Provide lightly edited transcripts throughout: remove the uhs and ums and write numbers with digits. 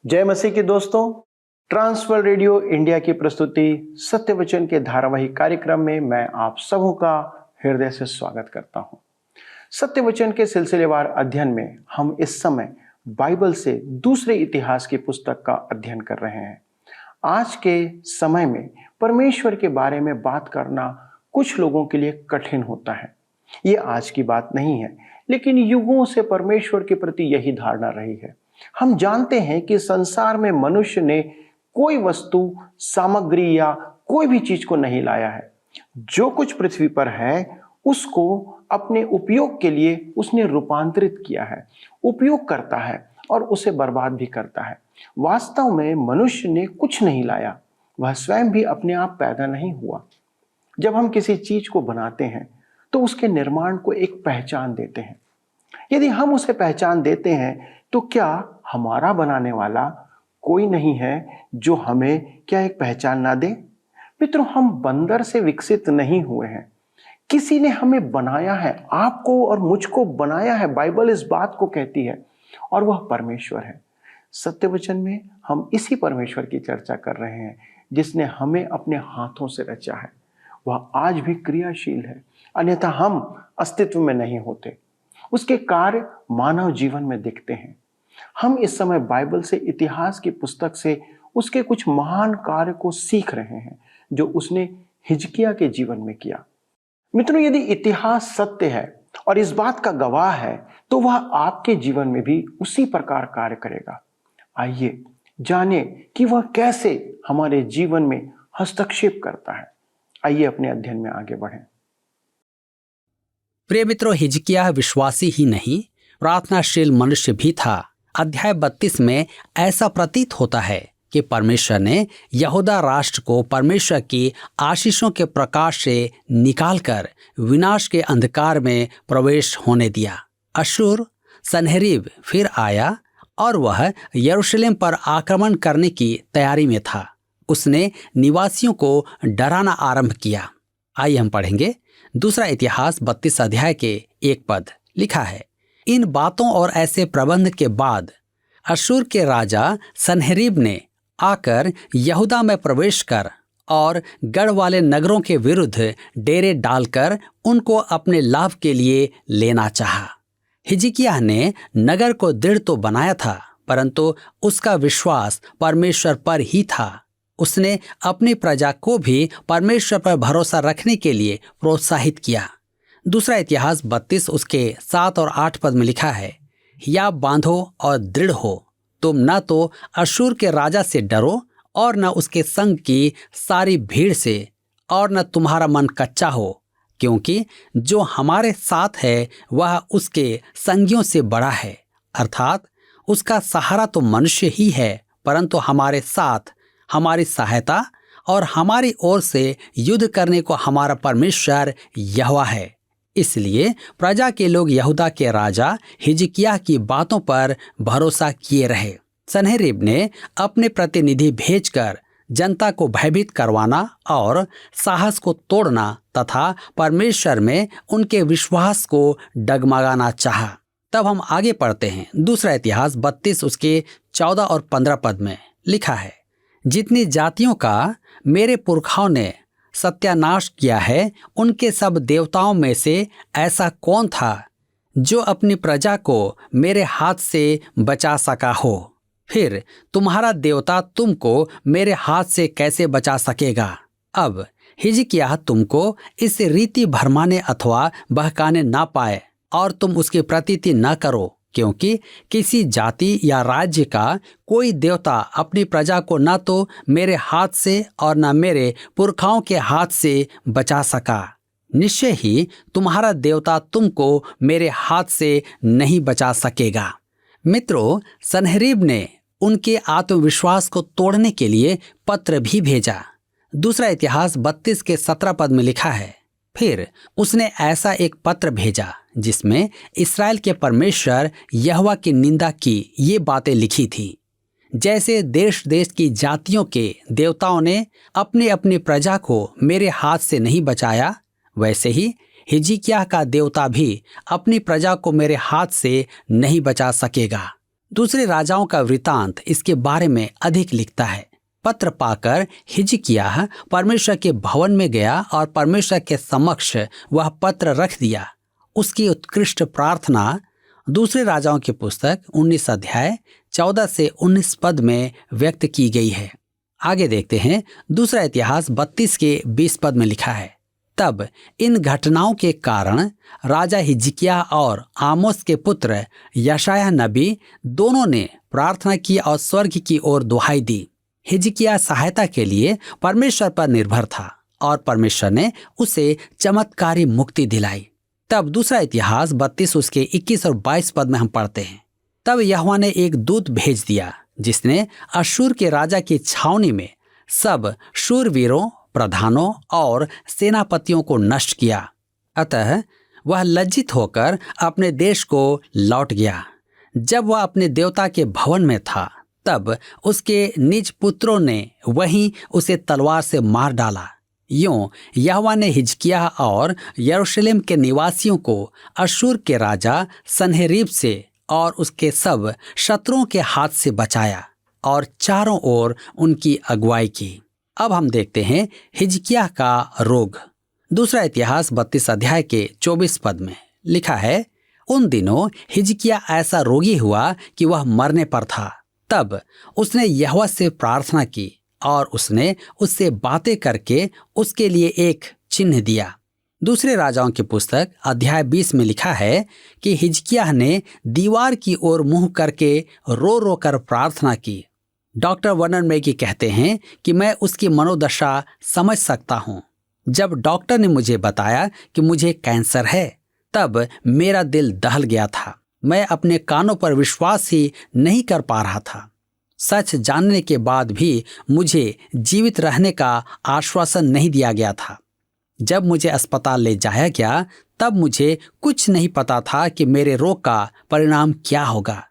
जय मसीह के दोस्तों, ट्रांसवर्ल्ड रेडियो इंडिया की प्रस्तुति सत्य वचन के धारावाहिक कार्यक्रम में मैं आप सबों का हृदय से स्वागत करता हूं। सत्य वचन के सिलसिलेवार अध्ययन में हम इस समय बाइबल से दूसरे इतिहास की पुस्तक का अध्ययन कर रहे हैं। आज के समय में परमेश्वर के बारे में बात करना कुछ लोगों के लिए कठिन होता है। ये आज की बात नहीं है, लेकिन युगों से परमेश्वर के प्रति यही धारणा रही है। हम जानते हैं कि संसार में मनुष्य ने कोई वस्तु, सामग्री या कोई भी चीज को नहीं लाया है। जो कुछ पृथ्वी पर है उसको अपने उपयोग के लिए उसने रूपांतरित किया है, उपयोग करता है और उसे बर्बाद भी करता है। वास्तव में मनुष्य ने कुछ नहीं लाया, वह स्वयं भी अपने आप पैदा नहीं हुआ। जब हम किसी चीज को बनाते हैं तो उसके निर्माण को एक पहचान देते हैं। यदि हम उसे पहचान देते हैं तो क्या हमारा बनाने वाला कोई नहीं है जो हमें क्या एक पहचान ना दे? मित्रों, हम बंदर से विकसित नहीं हुए हैं, किसी ने हमें बनाया है, आपको और मुझको बनाया है। बाइबल इस बात को कहती है और वह परमेश्वर है। सत्य वचन में हम इसी परमेश्वर की चर्चा कर रहे हैं जिसने हमें अपने हाथों से रचा है। वह आज भी क्रियाशील है, अन्यथा हम अस्तित्व में नहीं होते। उसके कार्य मानव जीवन में दिखते हैं। हम इस समय बाइबल से, इतिहास की पुस्तक से उसके कुछ महान कार्य को सीख रहे हैं जो उसने हिजकिय्याह के जीवन में किया। मित्रों, यदि इतिहास सत्य है और इस बात का गवाह है तो वह आपके जीवन में भी उसी प्रकार कार्य करेगा। आइए जाने कि वह कैसे हमारे जीवन में हस्तक्षेप करता है। आइए अपने अध्ययन में आगे बढ़ें। प्रिय मित्रों, हिजकिय्याह विश्वासी ही नहीं, प्रार्थनाशील मनुष्य भी था। अध्याय 32 में ऐसा प्रतीत होता है कि परमेश्वर ने यहूदा राष्ट्र को परमेश्वर की आशीषों के प्रकाश से निकालकर विनाश के अंधकार में प्रवेश होने दिया। अश्शूर सन्हेरीब फिर आया और वह यरूशलेम पर आक्रमण करने की तैयारी में था। उसने निवासियों को डराना आरंभ किया। आइए हम पढ़ेंगे दूसरा इतिहास 32 अध्याय के 1 पद। लिखा है, इन बातों और ऐसे प्रबंध के बाद अश्शूर के राजा सन्हेरीब ने आकर यहूदा में प्रवेश कर और गढ़ वाले नगरों के विरुद्ध डेरे डालकर उनको अपने लाभ के लिए लेना चाहा। हिजकिय्याह ने नगर को दृढ़ तो बनाया था, परंतु उसका विश्वास परमेश्वर पर ही था। उसने अपनी प्रजा को भी परमेश्वर पर भरोसा रखने के लिए प्रोत्साहित किया। दूसरा इतिहास 32 उसके 7 और 8 पद में लिखा है, या बांधो और दृढ़ हो, तुम न तो अश्शूर के राजा से डरो और न उसके संग की सारी भीड़ से, और न तुम्हारा मन कच्चा हो, क्योंकि जो हमारे साथ है वह उसके संगियों से बड़ा है। अर्थात उसका सहारा तो मनुष्य ही है, परंतु हमारे साथ हमारी सहायता और हमारी ओर से युद्ध करने को हमारा परमेश्वर यहोवा है। इसलिए प्रजा के लोग यहूदा के राजा हिजकिय्याह की बातों पर भरोसा किए रहे। सन्हेरीब ने अपने प्रतिनिधि भेजकर जनता को भयभीत करवाना और साहस को तोड़ना तथा परमेश्वर में उनके विश्वास को डगमगाना चाहा। तब हम आगे पढ़ते हैं। दूसरा इतिहास 32 उसके 14 और 15 पद में लिखा है, जितनी जातियों का मेरे पुरखाओं ने सत्यानाश किया है, उनके सब देवताओं में से ऐसा कौन था जो अपनी प्रजा को मेरे हाथ से बचा सका हो? फिर तुम्हारा देवता तुमको मेरे हाथ से कैसे बचा सकेगा? अब हिजकिय्याह तुमको इस रीति भरमाने अथवा बहकाने ना पाए और तुम उसकी प्रतीति न करो, क्योंकि किसी जाति या राज्य का कोई देवता अपनी प्रजा को न तो मेरे हाथ से और न मेरे पुरखाओं के हाथ से बचा सका। निश्चय ही तुम्हारा देवता तुमको मेरे हाथ से नहीं बचा सकेगा। मित्रों, सन्हेरीब ने उनके आत्मविश्वास को तोड़ने के लिए पत्र भी भेजा। दूसरा इतिहास 32 के 17 पद में लिखा है, फिर उसने ऐसा एक पत्र भेजा जिसमें इस्राएल के परमेश्वर यहोवा की निंदा की ये बातें लिखी थी। जैसे देश देश की जातियों के देवताओं ने अपनी अपनी प्रजा को मेरे हाथ से नहीं बचाया, वैसे ही हिजकिय्याह का देवता भी अपनी प्रजा को मेरे हाथ से नहीं बचा सकेगा। दूसरे राजाओं का वृतांत इसके बारे में अधिक लिखता है। पत्र पाकर हिजकिय्याह परमेश्वर के भवन में गया और परमेश्वर के समक्ष वह पत्र रख दिया। उसकी उत्कृष्ट प्रार्थना दूसरे राजाओं की पुस्तक 19 अध्याय 14 से 19 पद में व्यक्त की गई है। आगे देखते हैं, दूसरा इतिहास 32 के 20 पद में लिखा है, तब इन घटनाओं के कारण राजा हिजकिय्याह और आमोस के पुत्र यशायाह नबी दोनों ने प्रार्थना की और स्वर्ग की ओर दुहाई दी। हिजकिय्याह सहायता के लिए परमेश्वर पर निर्भर था और परमेश्वर ने उसे चमत्कारी मुक्ति दिलाई। तब दूसरा इतिहास 32 उसके 21 और 22 पद में हम पढ़ते हैं, तब यहोवा ने एक दूत भेज दिया जिसने अश्शूर के राजा की छावनी में सब शूरवीरों, प्रधानों और सेनापतियों को नष्ट किया। अतः वह लज्जित होकर अपने देश को लौट गया। जब वह अपने देवता के भवन में था तब उसके निज पुत्रों ने वहीं उसे तलवार से मार डाला। यूं यहोवा ने हिजकिय्याह और यरूशलेम के निवासियों को अश्शूर के राजा सन्हेरीब से और उसके सब शत्रुओं के हाथ से बचाया और चारों ओर उनकी अगुवाई की। अब हम देखते हैं हिजकिय्याह का रोग। दूसरा इतिहास 32 अध्याय के 24 पद में लिखा है, उन दिनों हिजकिय्याह ऐसा रोगी हुआ कि वह मरने पर था। तब उसने यहोवा से प्रार्थना की और उसने उससे बातें करके उसके लिए एक चिन्ह दिया। दूसरे राजाओं की पुस्तक अध्याय 20 में लिखा है कि हिजकिय्याह ने दीवार की ओर मुंह करके रो रो कर प्रार्थना की। डॉक्टर वर्नन मैगी कहते हैं कि मैं उसकी मनोदशा समझ सकता हूँ। जब डॉक्टर ने मुझे बताया कि मुझे कैंसर है तब मेरा दिल दहल गया था। मैं अपने कानों पर विश्वास ही नहीं कर पा रहा था। सच जानने के बाद भी मुझे जीवित रहने का आश्वासन नहीं दिया गया था। जब मुझे अस्पताल ले जाया गया तब मुझे कुछ नहीं पता था कि मेरे रोग का परिणाम क्या होगा।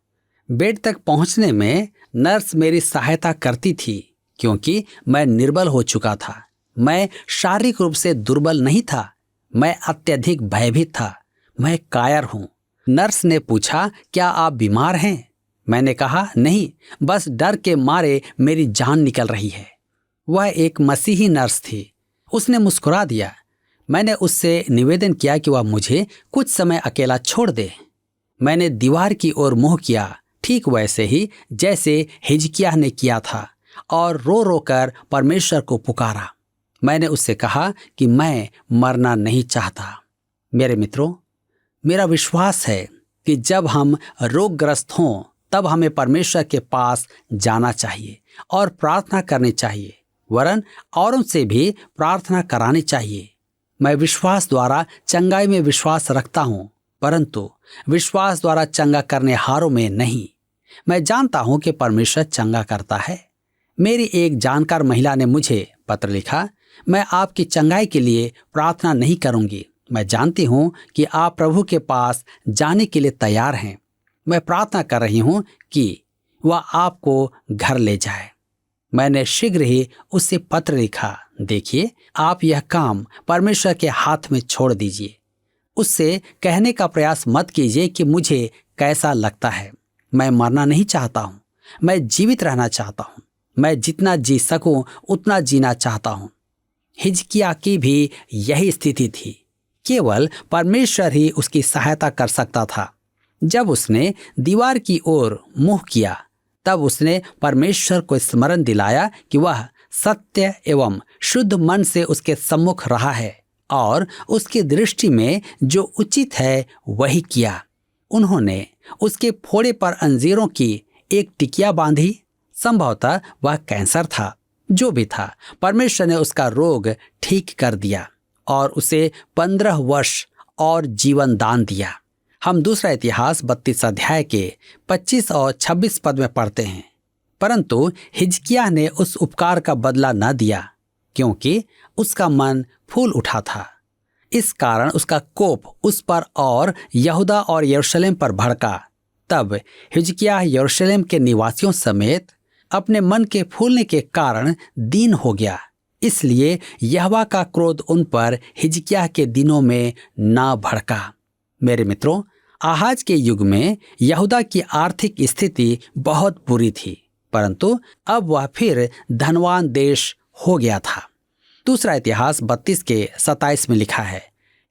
बेड तक पहुंचने में नर्स मेरी सहायता करती थी क्योंकि मैं निर्बल हो चुका था। मैं शारीरिक रूप से दुर्बल नहीं था, मैं अत्यधिक भयभीत था। मैं कायर हूँ। नर्स ने पूछा, क्या आप बीमार हैं? मैंने कहा, नहीं, बस डर के मारे मेरी जान निकल रही है। वह एक मसीही नर्स थी। उसने मुस्कुरा दिया। मैंने उससे निवेदन किया कि वह मुझे कुछ समय अकेला छोड़ दे। मैंने दीवार की ओर मुंह किया, ठीक वैसे ही जैसे हिजकिय्याह ने किया था, और रो रो कर परमेश्वर को पुकारा। मैंने उससे कहा कि मैं मरना नहीं चाहता। मेरे मित्रों, मेरा विश्वास है कि जब हम रोगग्रस्त हों तब हमें परमेश्वर के पास जाना चाहिए और प्रार्थना करनी चाहिए, वरन औरों से भी प्रार्थना करानी चाहिए। मैं विश्वास द्वारा चंगाई में विश्वास रखता हूँ, परंतु विश्वास द्वारा चंगा करने हारों में नहीं। मैं जानता हूँ कि परमेश्वर चंगा करता है। मेरी एक जानकार महिला ने मुझे पत्र लिखा, मैं आपकी चंगाई के लिए प्रार्थना नहीं करूँगी। मैं जानती हूँ कि आप प्रभु के पास जाने के लिए तैयार हैं। मैं प्रार्थना कर रही हूँ कि वह आपको घर ले जाए। मैंने शीघ्र ही उससे पत्र लिखा, देखिए, आप यह काम परमेश्वर के हाथ में छोड़ दीजिए। उससे कहने का प्रयास मत कीजिए कि मुझे कैसा लगता है। मैं मरना नहीं चाहता हूँ, मैं जीवित रहना चाहता हूँ। मैं जितना जी सकूं उतना जीना चाहता हूँ। हिजकिय्याह की भी यही स्थिति थी। केवल परमेश्वर ही उसकी सहायता कर सकता था। जब उसने दीवार की ओर मुंह किया तब उसने परमेश्वर को स्मरण दिलाया कि वह सत्य एवं शुद्ध मन से उसके सम्मुख रहा है और उसकी दृष्टि में जो उचित है वही किया। उन्होंने उसके फोड़े पर अंजीरों की एक टिकिया बांधी। संभवतः वह कैंसर था। जो भी था, परमेश्वर ने उसका रोग ठीक कर दिया और उसे 15 वर्ष और जीवन दान दिया। हम दूसरा इतिहास 32 अध्याय के 25 और 26 पद में पढ़ते हैं, परंतु हिजकिय्याह ने उस उपकार का बदला न दिया क्योंकि उसका मन फूल उठा था। इस कारण उसका कोप उस पर और यहूदा और यरूशलेम पर भड़का। तब हिजकिय्याह यरूशलेम के निवासियों समेत अपने मन के फूलने के कारण दीन हो गया। इसलिए यहोवा का क्रोध उन पर हिजकिय्याह के दिनों में ना भड़का। मेरे मित्रों, आहाज के युग में यहूदा की आर्थिक स्थिति बहुत बुरी थी, परंतु अब वह फिर धनवान देश हो गया था। दूसरा इतिहास 32 के 27 में लिखा है,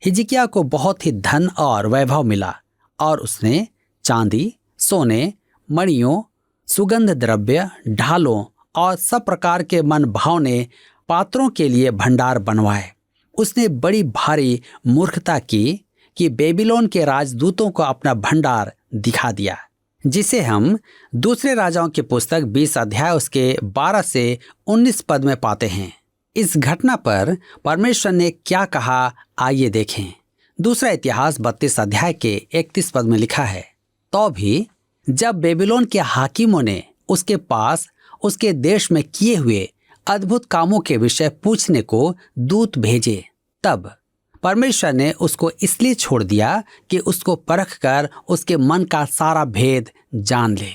हिजकिय्याह को बहुत ही धन और वैभव मिला और उसने चांदी, सोने, मणियों, सुगंध द्रव्य, ढालों और सब प्रकार के मन भावने पात्रों के लिए भंडार बनवाए। उसने बड़ी भारी मूर्खता की कि बेबीलोन के राजदूतों को अपना भंडार दिखा दिया, जिसे हम दूसरे राजाओं की पुस्तक 20 अध्याय उसके 12 से 19 पद में पाते हैं। इस घटना पर परमेश्वर ने क्या कहा, आइए देखें। दूसरा इतिहास 32 अध्याय के 31 पद में लिखा है, तो भी जब बेबीलोन के हाकिमों ने उसके पास उसके देश में किए हुए अद्भुत कामों के विषय पूछने को दूत भेजे, तब परमेश्वर ने उसको इसलिए छोड़ दिया कि उसको परखकर उसके मन का सारा भेद जान ले।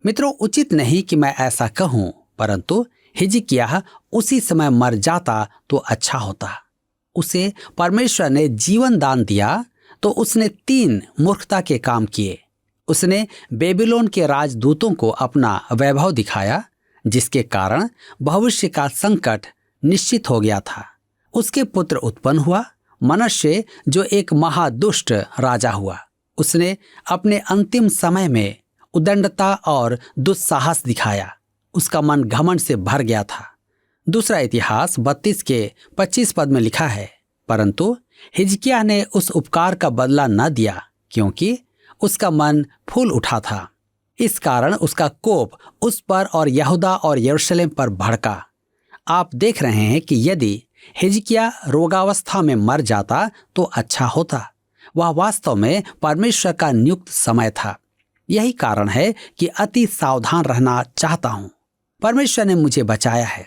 मित्रों, उचित नहीं कि मैं ऐसा कहूं, परंतु हिजकिय्याह उसी समय मर जाता तो अच्छा होता। उसे परमेश्वर ने जीवन दान दिया तो उसने 3 मूर्खता के काम किए। उसने बेबीलोन के राजदूतों को अपना वैभव दिखाया, जिसके कारण भविष्य का संकट निश्चित हो गया था। उसके पुत्र उत्पन्न हुआ, मनश्शे, जो एक महादुष्ट राजा हुआ। उसने अपने अंतिम समय में उदंडता और दुस्साहस दिखाया। उसका मन घमंड से भर गया था। दूसरा इतिहास 32 के 25 पद में लिखा है, परंतु हिजकिय्याह ने उस उपकार का बदला न दिया, क्योंकि उसका मन फूल उठा था। इस कारण उसका कोप उस पर और यहूदा और यरूशलेम पर भड़का। आप देख रहे हैं कि यदि हिजकिय्याह रोगावस्था में मर जाता तो अच्छा होता। वह वास्तव में परमेश्वर का नियुक्त समय था। यही कारण है कि अति सावधान रहना चाहता हूं। परमेश्वर ने मुझे बचाया है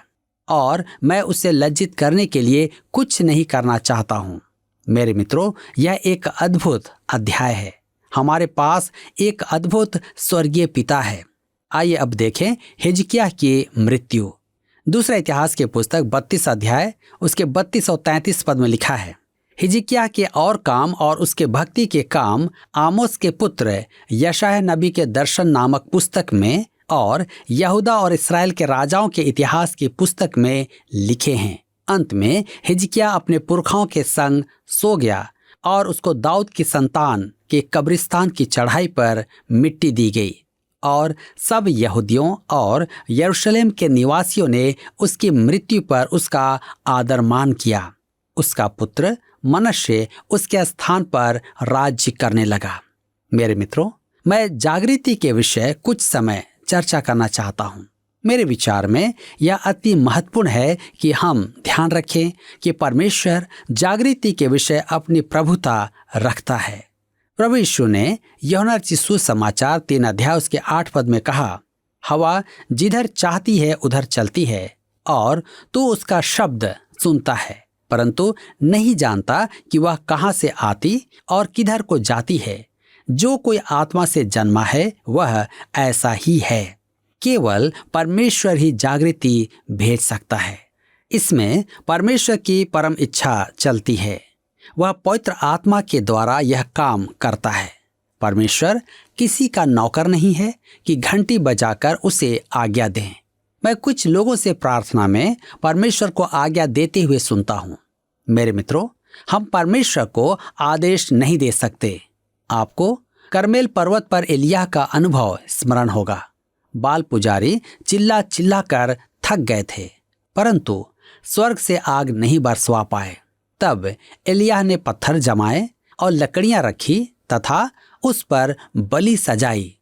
और मैं उसे लज्जित करने के लिए कुछ नहीं करना चाहता हूं। मेरे मित्रों, यह एक अद्भुत अध्याय है। हमारे पास एक अद्भुत स्वर्गीय पिता है। आइए अब देखें हिजकिय्याह की मृत्यु। दूसरा इतिहास की पुस्तक 32 अध्याय उसके 32 और 33 पद में लिखा है, हिजकिय्याह के और काम और उसके भक्ति के काम आमोस के पुत्र यशायाह नबी के दर्शन नामक पुस्तक में और यहूदा और इस्राएल के राजाओं के इतिहास की पुस्तक में लिखे हैं। अंत में हिजकिय्याह अपने पुरखाओं के संग सो गया और उसको दाऊद की संतान के कब्रिस्तान की चढ़ाई पर मिट्टी दी गई और सब यहूदियों और यरूशलेम के निवासियों ने उसकी मृत्यु पर उसका आदर मान किया। उसका पुत्र मनश्शे उसके स्थान पर राज्य करने लगा। मेरे मित्रों, मैं जागृति के विषय कुछ समय चर्चा करना चाहता हूँ। मेरे विचार में यह अति महत्वपूर्ण है कि हम ध्यान रखें कि परमेश्वर जागृति के विषय अपनी प्रभुता रखता है। प्रभु यीशु ने यूहन्ना सुसमाचार 3 अध्याय उसके 8 पद में कहा, हवा जिधर चाहती है उधर चलती है और तू उसका शब्द सुनता है, परंतु नहीं जानता कि वह कहाँ से आती और किधर को जाती है। जो कोई आत्मा से जन्मा है वह ऐसा ही है। केवल परमेश्वर ही जागृति भेज सकता है। इसमें परमेश्वर की परम इच्छा चलती है। वह पवित्र आत्मा के द्वारा यह काम करता है। परमेश्वर किसी का नौकर नहीं है कि घंटी बजाकर उसे आज्ञा दें। मैं कुछ लोगों से प्रार्थना में परमेश्वर को आज्ञा देते हुए सुनता हूँ। मेरे मित्रों, हम परमेश्वर को आदेश नहीं दे सकते। आपको करमेल पर्वत पर एलिय्याह का अनुभव स्मरण होगा। बाल पुजारी चिल्ला चिल्ला कर थक गए थे, परंतु स्वर्ग से आग नहीं बरसवा पाए। तब एलिय्याह ने पत्थर जमाए और लकड़ियां रखी तथा उस पर बलि सजाई।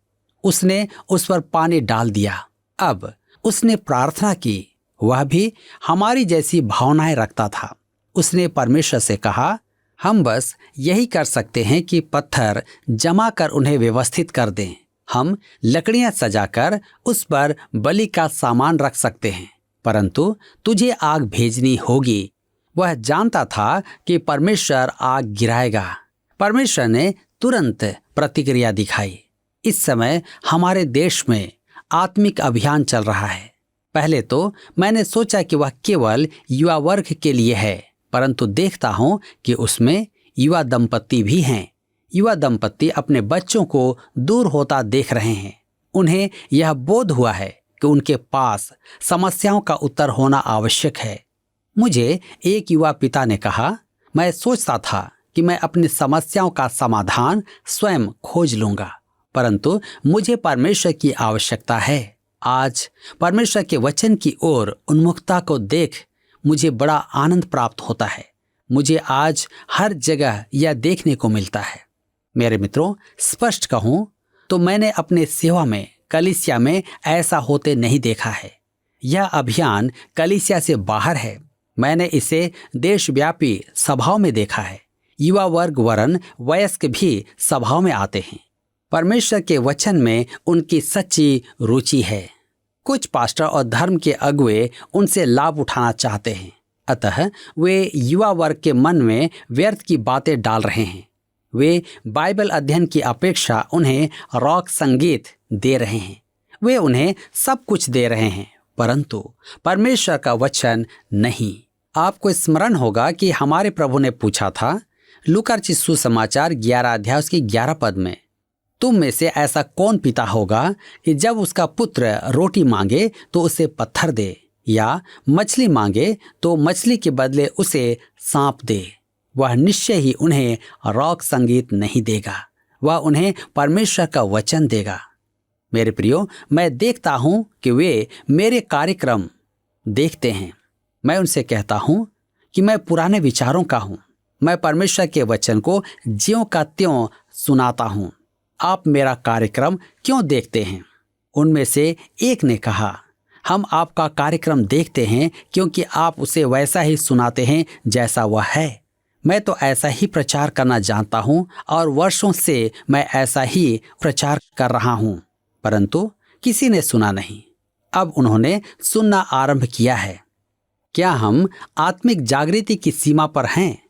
उसने उस पर पानी डाल दिया। अब उसने प्रार्थना की। वह भी हमारी जैसी भावनाएं रखता था। उसने परमेश्वर से कहा, हम बस यही कर सकते हैं कि पत्थर जमा कर उन्हें व्यवस्थित कर दें। हम लकड़ियां सजाकर उस पर बलि का सामान रख सकते हैं, परंतु तुझे आग भेजनी होगी। वह जानता था कि परमेश्वर आग गिराएगा। परमेश्वर ने तुरंत प्रतिक्रिया दिखाई। इस समय हमारे देश में आत्मिक अभियान चल रहा है। पहले तो मैंने सोचा कि वह केवल युवा वर्ग के लिए है, परंतु देखता हूं कि उसमें युवा दंपति भी हैं। युवा दंपति अपने बच्चों को दूर होता देख रहे हैं। उन्हें यह बोध हुआ है कि उनके पास समस्याओं का उत्तर होना आवश्यक है। मुझे एक युवा पिता ने कहा, मैं सोचता था कि मैं अपनी समस्याओं का समाधान स्वयं खोज लूंगा, परंतु मुझे परमेश्वर की आवश्यकता है। आज परमेश्वर के वचन की ओर उन्मुखता को देख मुझे बड़ा आनंद प्राप्त होता है। मुझे आज हर जगह यह देखने को मिलता है। मेरे मित्रों, स्पष्ट कहूं तो मैंने अपने सेवा में कलीसिया में ऐसा होते नहीं देखा है। यह अभियान कलीसिया से बाहर है। मैंने इसे देशव्यापी सभाओं में देखा है। युवा वर्ग वरन वयस्क भी सभाओं में आते हैं। परमेश्वर के वचन में उनकी सच्ची रुचि है। कुछ पास्टर और धर्म के अगुए उनसे लाभ उठाना चाहते हैं, अतः वे युवा वर्ग के मन में व्यर्थ की बातें डाल रहे हैं। वे बाइबल अध्ययन की अपेक्षा उन्हें रॉक संगीत दे रहे हैं। वे उन्हें सब कुछ दे रहे हैं, परंतु परमेश्वर का वचन नहीं। आपको स्मरण होगा कि हमारे प्रभु ने पूछा था, लूका रचित सुसमाचार 11 अध्याय उसकी 11 पद में, तुम में से ऐसा कौन पिता होगा कि जब उसका पुत्र रोटी मांगे तो उसे पत्थर दे, या मछली मांगे तो मछली के बदले उसे सांप दे? वह निश्चय ही उन्हें रॉक संगीत नहीं देगा, वह उन्हें परमेश्वर का वचन देगा। मेरे प्रियो, मैं देखता हूं कि वे मेरे कार्यक्रम देखते हैं। मैं उनसे कहता हूं कि मैं पुराने विचारों का हूं। मैं परमेश्वर के वचन को ज्यों का त्यों सुनाता हूं। आप मेरा कार्यक्रम क्यों देखते हैं? उनमें से एक ने कहा, हम आपका कार्यक्रम देखते हैं क्योंकि आप उसे वैसा ही सुनाते हैं जैसा वह है। मैं तो ऐसा ही प्रचार करना जानता हूं और वर्षों से मैं ऐसा ही प्रचार कर रहा हूं, परंतु किसी ने सुना नहीं। अब उन्होंने सुनना आरंभ किया है। क्या हम आत्मिक जागृति की सीमा पर हैं?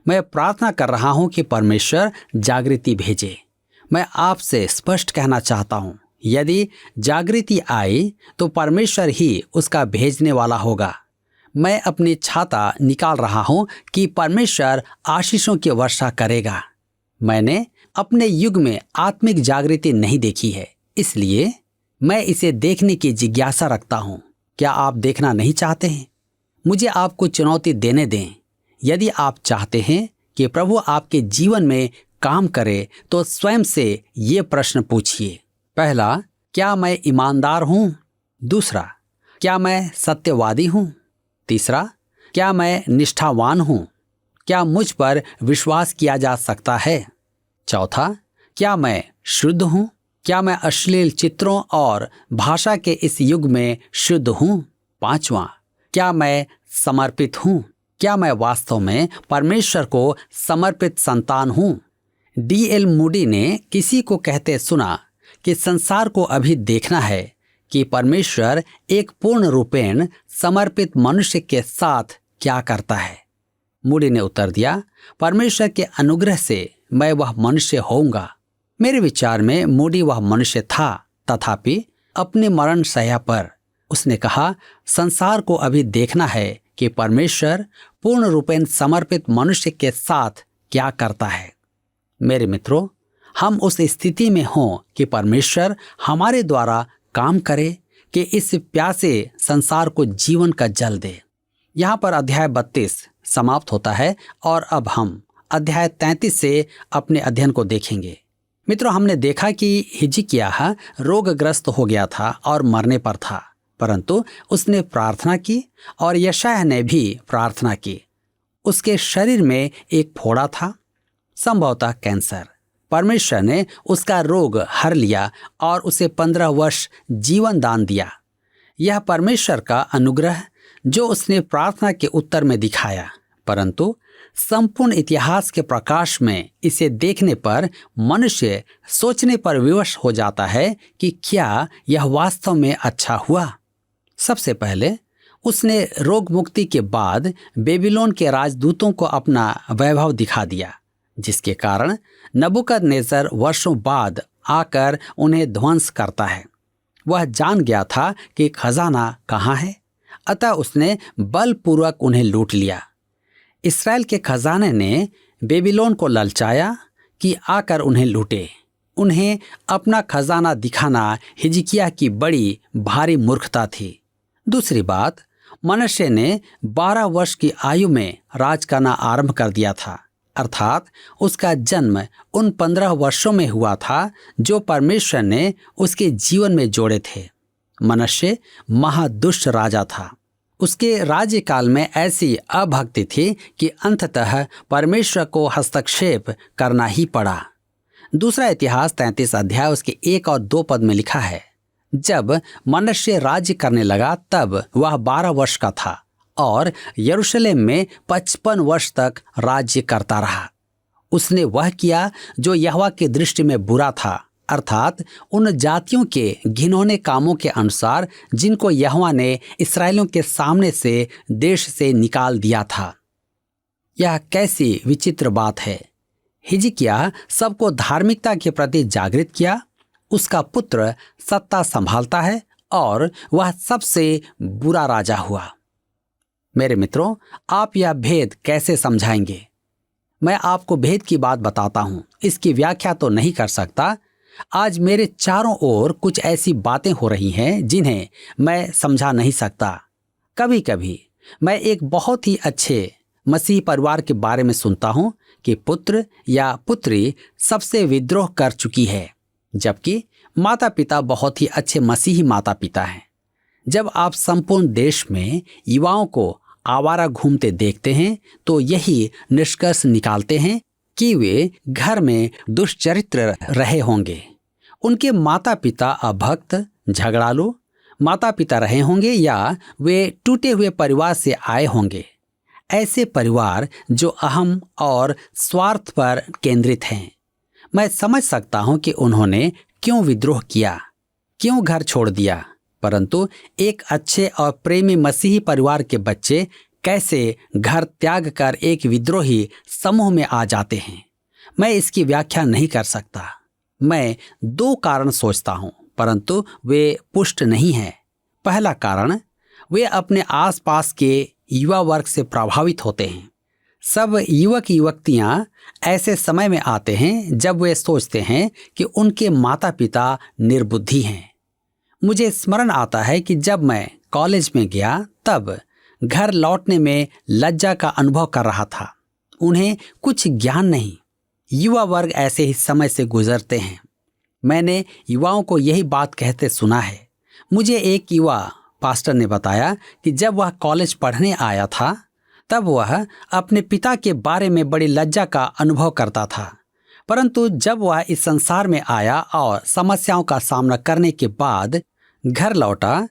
मैं प्रार्थना कर रहा हूं कि परमेश्वर जागृति भेजे। मैं आपसे स्पष्ट कहना चाहता हूं, यदि जागृति आई तो परमेश्वर ही उसका भेजने वाला होगा। मैं अपनी छाता निकाल रहा हूं कि परमेश्वर आशीषों की वर्षा करेगा। मैंने अपने युग में आत्मिक जागृति नहीं देखी है, इसलिए मैं इसे देखने की जिज्ञासा रखता हूं। क्या आप देखना नहीं चाहते हैं? मुझे आपको चुनौती देने दें। यदि आप चाहते हैं कि प्रभु आपके जीवन में काम करे तो स्वयं से ये प्रश्न पूछिए। पहला, क्या मैं ईमानदार हूं? दूसरा, क्या मैं सत्यवादी हूं? तीसरा, क्या मैं निष्ठावान हूं? क्या मुझ पर विश्वास किया जा सकता है? चौथा, क्या मैं शुद्ध हूं? क्या मैं अश्लील चित्रों और भाषा के इस युग में शुद्ध हूं? पांचवा, क्या मैं समर्पित हूं? क्या मैं वास्तव में परमेश्वर को समर्पित संतान हूं? D.L. मूडी ने किसी को कहते सुना कि संसार को अभी देखना है कि परमेश्वर एक पूर्ण रूपेण समर्पित मनुष्य के साथ क्या करता है। मूडी ने उत्तर दिया, परमेश्वर के अनुग्रह से मैं वह मनुष्य होऊंगा। मेरे विचार में मूडी वह मनुष्य था, तथापि अपने मरण शैया पर उसने कहा, संसार को अभी देखना है कि परमेश्वर पूर्ण रूपेण समर्पित मनुष्य के साथ क्या करता है। मेरे मित्रों, हम उस स्थिति में हों कि परमेश्वर हमारे द्वारा काम करे कि इस प्यासे संसार को जीवन का जल दे। यहाँ पर अध्याय 32 समाप्त होता है और अब हम अध्याय 33 से अपने अध्ययन को देखेंगे। मित्रों, हमने देखा कि हिजकिय्याह रोगग्रस्त हो गया था और मरने पर था, परंतु उसने प्रार्थना की और यशायाह ने भी प्रार्थना की। उसके शरीर में एक फोड़ा था, संभवतः कैंसर। परमेश्वर ने उसका रोग हर लिया और उसे 15 वर्ष जीवन दान दिया। यह परमेश्वर का अनुग्रह जो उसने प्रार्थना के उत्तर में दिखाया, परंतु संपूर्ण इतिहास के प्रकाश में इसे देखने पर मनुष्य सोचने पर विवश हो जाता है कि क्या यह वास्तव में अच्छा हुआ। सबसे पहले उसने रोग मुक्ति के बाद बेबीलोन के राजदूतों को अपना वैभव दिखा दिया, जिसके कारण नबूकदनेस्सर वर्षों बाद आकर उन्हें ध्वंस करता है। वह जान गया था कि खजाना कहाँ है, अतः उसने बलपूर्वक उन्हें लूट लिया। इस्राएल के खजाने ने बेबीलोन को ललचाया कि आकर उन्हें लूटे। उन्हें अपना खजाना दिखाना हिजकिय्याह की बड़ी भारी मूर्खता थी। दूसरी बात, मनश्शे ने 12 वर्ष की आयु में राज करना आरंभ कर दिया था, अर्थात उसका जन्म उन 15 वर्षों में हुआ था जो परमेश्वर ने उसके जीवन में जोड़े थे। मनश्शे महादुष्ट राजा था। उसके राज्यकाल में ऐसी अभक्ति थी कि अंततः परमेश्वर को हस्तक्षेप करना ही पड़ा। दूसरा इतिहास 33 अध्याय उसके 1 और 2 पद में लिखा है, जब मनश्शे राज्य करने लगा तब वह 12 वर्ष का था और यरूशलेम में 55 वर्ष तक राज्य करता रहा। उसने वह किया जो यहोवा की दृष्टि में बुरा था, अर्थात उन जातियों के घिनौने कामों के अनुसार जिनको यहोवा ने इस्राएलियों के सामने से देश से निकाल दिया था। यह कैसी विचित्र बात है। हिजकिय्याह सबको धार्मिकता के प्रति जागृत किया। उसका पुत्र सत्ता संभालता है और वह सबसे बुरा राजा हुआ। मेरे मित्रों, आप यह भेद कैसे समझाएंगे? मैं आपको भेद की बात बताता हूं, इसकी व्याख्या तो नहीं कर सकता। आज मेरे चारों ओर कुछ ऐसी बातें हो रही हैं जिन्हें मैं समझा नहीं सकता। कभी कभी मैं एक बहुत ही अच्छे मसीही परिवार के बारे में सुनता हूं कि पुत्र या पुत्री सबसे विद्रोह कर चुकी है, जबकि माता पिता बहुत ही अच्छे मसीही माता पिता हैं। जब आप संपूर्ण देश में युवाओं को आवारा घूमते देखते हैं तो यही निष्कर्ष निकालते हैं कि वे घर में दुष्चरित्र रहे होंगे। उनके माता पिता अभक्त, झगड़ालू माता पिता रहे होंगे या वे टूटे हुए परिवार से आए होंगे। ऐसे परिवार जो अहम और स्वार्थ पर केंद्रित हैं। मैं समझ सकता हूं कि उन्होंने क्यों विद्रोह किया, क्यों घर छोड़ दिया, परंतु एक अच्छे और प्रेमी मसीही परिवार के बच्चे कैसे घर त्याग कर एक विद्रोही समूह में आ जाते हैं, मैं इसकी व्याख्या नहीं कर सकता। मैं 2 कारण सोचता हूं, परंतु वे पुष्ट नहीं हैं। पहला कारण, वे अपने आसपास के युवा वर्ग से प्रभावित होते हैं। सब युवक युवतियां ऐसे समय में आते हैं जब वे सोचते हैं कि उनके माता पिता निर्बुद्धि हैं। मुझे स्मरण आता है कि जब मैं कॉलेज में गया तब घर लौटने में लज्जा का अनुभव कर रहा था। उन्हें कुछ ज्ञान नहीं। युवा वर्ग ऐसे ही समय से गुजरते हैं। मैंने युवाओं को यही बात कहते सुना है। मुझे एक युवा पास्टर ने बताया कि जब वह कॉलेज पढ़ने आया था तब वह अपने पिता के बारे में बड़ी लज्जा का अनुभव करता था, परंतु जब वह इस संसार में आया और समस्याओं का सामना करने के बाद घर लौटा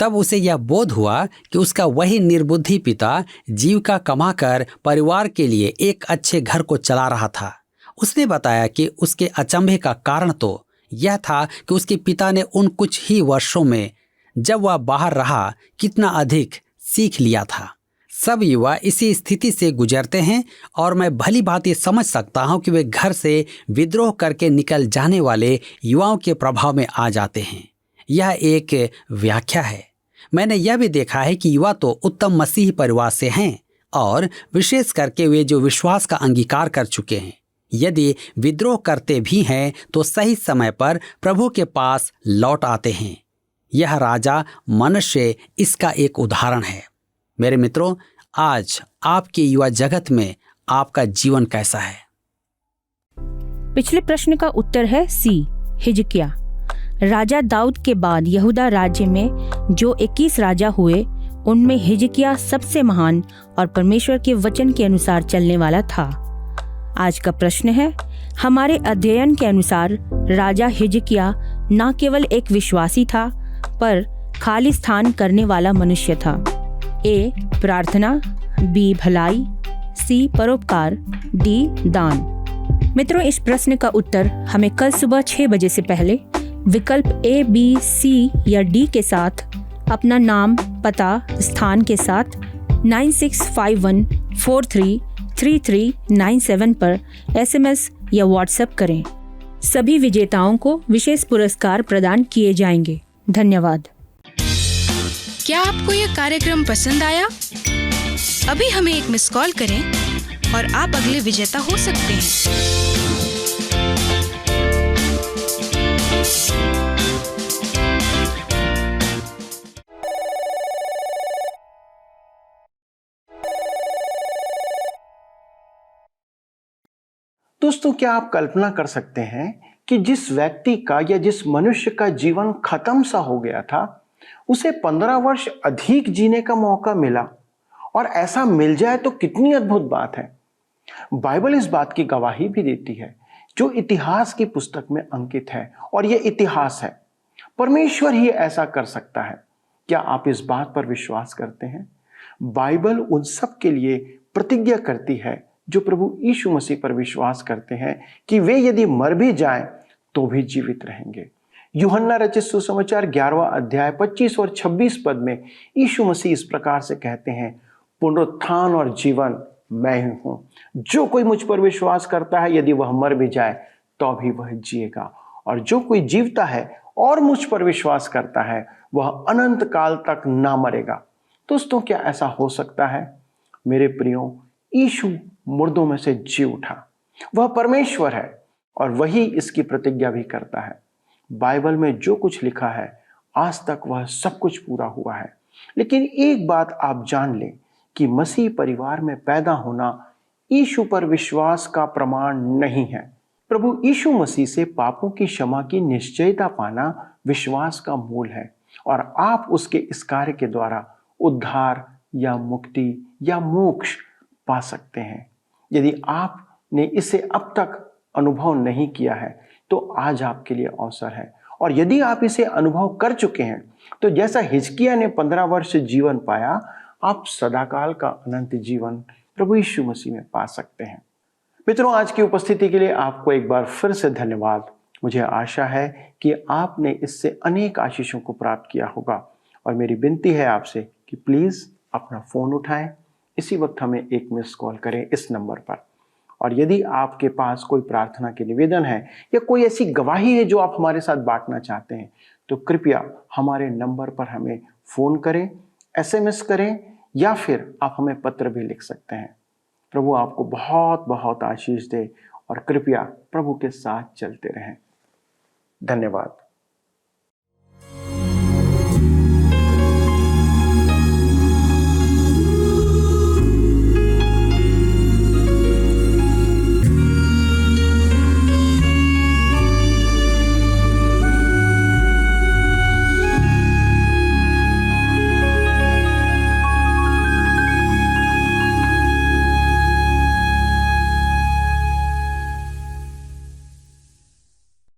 तब उसे यह बोध हुआ कि उसका वही निर्बुद्धि पिता जीविका कमाकर परिवार के लिए एक अच्छे घर को चला रहा था। उसने बताया कि उसके अचंभे का कारण तो यह था कि उसके पिता ने उन कुछ ही वर्षों में जब वह बाहर रहा कितना अधिक सीख लिया था। सब युवा इसी स्थिति से गुजरते हैं और मैं भली भांति समझ सकता हूं कि वे घर से विद्रोह करके निकल जाने वाले युवाओं के प्रभाव में आ जाते हैं। यह एक व्याख्या है। मैंने यह भी देखा है कि युवा तो उत्तम मसीही परिवार से हैं और विशेष करके वे जो विश्वास का अंगीकार कर चुके हैं, यदि विद्रोह करते भी हैं तो सही समय पर प्रभु के पास लौट आते हैं। यह राजा मनश्शे इसका एक उदाहरण है। मेरे मित्रों, आज आपके युवा जगत में आपका जीवन कैसा है? पिछले प्रश्न का उत्तर है सी, हिजकिय्याह। राजा दाऊद के बाद यहूदा राज्य में जो 21 राजा हुए उनमें हिजकिय्याह सबसे महान और परमेश्वर के वचन के अनुसार चलने वाला था। आज का प्रश्न है, हमारे अध्ययन के अनुसार राजा हिजकिय्याह न केवल एक विश्वासी था पर खाली स्थान करने वाला मनुष्य था। ए प्रार्थना, बी भलाई, सी परोपकार, डी दान। मित्रों, इस प्रश्न का उत्तर हमें कल सुबह 6 बजे से पहले विकल्प ए, बी, सी या डी के साथ अपना नाम, पता, स्थान के साथ 9651433397 पर SMS या WhatsApp करें। सभी विजेताओं को विशेष पुरस्कार प्रदान किए जाएंगे। धन्यवाद। क्या आपको यह कार्यक्रम पसंद आया? अभी हमें एक मिस कॉल करें और आप अगले विजेता हो सकते हैं। दोस्तों, क्या आप कल्पना कर सकते हैं कि जिस व्यक्ति का या जिस मनुष्य का जीवन खत्म सा हो गया था, उसे 15 वर्ष अधिक जीने का मौका मिला, और ऐसा मिल जाए तो कितनी अद्भुत बात है। बाइबल इस बात की गवाही भी देती है, जो इतिहास की पुस्तक में अंकित है, और यह इतिहास है। परमेश्वर ही ऐसा कर सकता है। क्या आप इस बात पर विश्वास करते हैं? बाइबल उन सब के लिए प्रतिज्ञा करती है जो प्रभु यीशु मसीह पर विश्वास करते हैं कि वे यदि मर भी जाएं तो भी जीवित रहेंगे। यूहन्ना रचित सुसमाचार 11वां अध्याय 25 और 26 पद में यीशु मसीह इस प्रकार से कहते हैं, पुनरुत्थान और जीवन मैं ही हूं। जो कोई मुझ पर विश्वास करता है, यदि वह मर भी जाए तो भी वह जिएगा, और जो कोई जीवता है और मुझ पर विश्वास करता है, वह अनंत काल तक ना मरेगा। दोस्तों, क्या ऐसा हो सकता है? मेरे प्रियो, यीशु मुर्दों में से जी उठा। वह परमेश्वर है, और वही इसकी प्रतिज्ञा भी करता है। बाइबल में जो कुछ लिखा है, आज तक वह सब कुछ पूरा हुआ है। लेकिन एक बात आप जान लें कि मसीह परिवार में पैदा होना यीशु पर विश्वास का प्रमाण नहीं है। प्रभु यीशु मसीह से पापों की क्षमा की निश्चयता पाना विश्वास का मूल है, और आप उसके इस कार्य के द्वारा उद्धार या मुक्ति या मोक्ष पा सकते हैं। यदि आपने इसे अब तक अनुभव नहीं किया है तो आज आपके लिए अवसर है, और यदि आप इसे अनुभव कर चुके हैं तो जैसा हिजकिय्याह ने 15 वर्ष जीवन पाया, आप सदाकाल का अनंत जीवन प्रभु यीशु मसीह में पा सकते हैं। मित्रों, आज की उपस्थिति के लिए आपको एक बार फिर से धन्यवाद। मुझे आशा है कि आपने इससे अनेक आशीषों को प्राप्त किया होगा, और मेरी विनती है आपसे कि प्लीज अपना फोन उठाएं, इसी वक्त हमें एक मिस कॉल करें इस नंबर पर। और यदि आपके पास कोई प्रार्थना के निवेदन है या कोई ऐसी गवाही है जो आप हमारे साथ बांटना चाहते हैं, तो कृपया हमारे नंबर पर हमें फोन करें, SMS करें, या फिर आप हमें पत्र भी लिख सकते हैं। प्रभु आपको बहुत बहुत आशीष दे, और कृपया प्रभु के साथ चलते रहें। धन्यवाद।